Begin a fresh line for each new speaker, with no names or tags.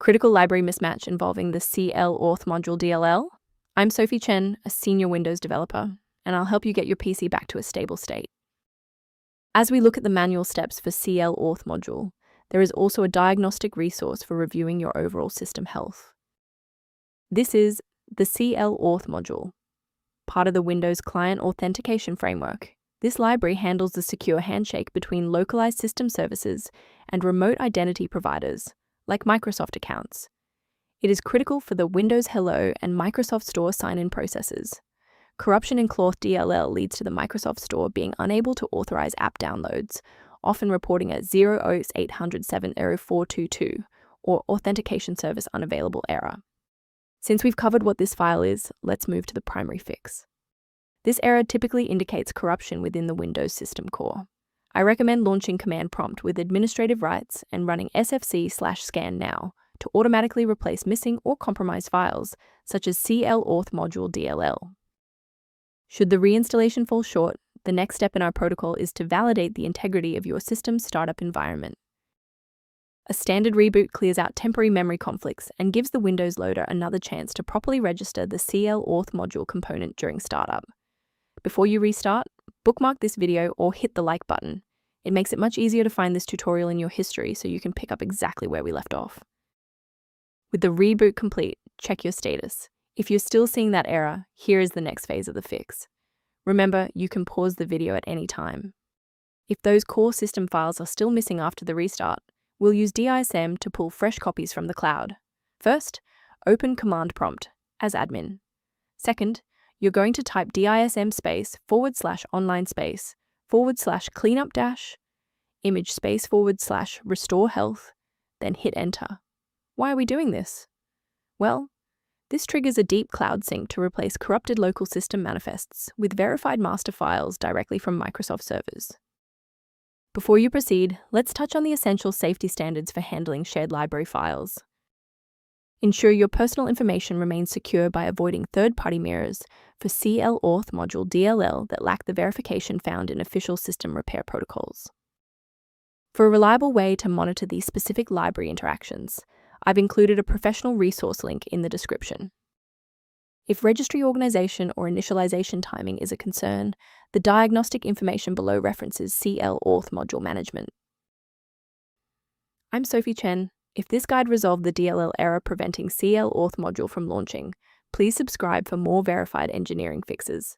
Critical library mismatch involving the CL Auth module DLL. I'm Sophie Chen, a senior Windows developer, and I'll help you get your PC back to a stable state. As we look at the manual steps for CL Auth module, there is also a diagnostic resource for reviewing your overall system health. This is the CL Auth module, part of the Windows Client Authentication Framework. This library handles the secure handshake between localized system services and remote identity providers, like Microsoft accounts. It is critical for the Windows Hello and Microsoft Store sign-in processes. Corruption in Clauth.dll leads to the Microsoft Store being unable to authorize app downloads, often reporting a 0x800-70422 or authentication service unavailable error. Since we've covered what this file is, let's move to the primary fix. This error typically indicates corruption within the Windows system core. I recommend launching Command Prompt with administrative rights and running sfc/scan now to automatically replace missing or compromised files, such as CL Auth module DLL. Should the reinstallation fall short, the next step in our protocol is to validate the integrity of your system's startup environment. A standard reboot clears out temporary memory conflicts and gives the Windows loader another chance to properly register the CL Auth module component during startup. Before you restart, bookmark this video or hit the like button. It makes it much easier to find this tutorial in your history so you can pick up exactly where we left off. With the reboot complete, check your status. If you're still seeing that error, here is the next phase of the fix. Remember, you can pause the video at any time. If those core system files are still missing after the restart, we'll use DISM to pull fresh copies from the cloud. First, open Command Prompt as admin. Second, you're going to type DISM /online /cleanup image /restore health, then hit enter. Why are we doing this? Well, this triggers a deep cloud sync to replace corrupted local system manifests with verified master files directly from Microsoft servers. Before you proceed, let's touch on the essential safety standards for handling shared library files. Ensure your personal information remains secure by avoiding third-party mirrors for CL Auth module DLL that lack the verification found in official system repair protocols. For a reliable way to monitor these specific library interactions, I've included a professional resource link in the description. If registry organization or initialization timing is a concern, the diagnostic information below references CL Auth module management. I'm Sophie Chen. If this guide resolved the DLL error preventing CL Auth module from launching, please subscribe for more verified engineering fixes.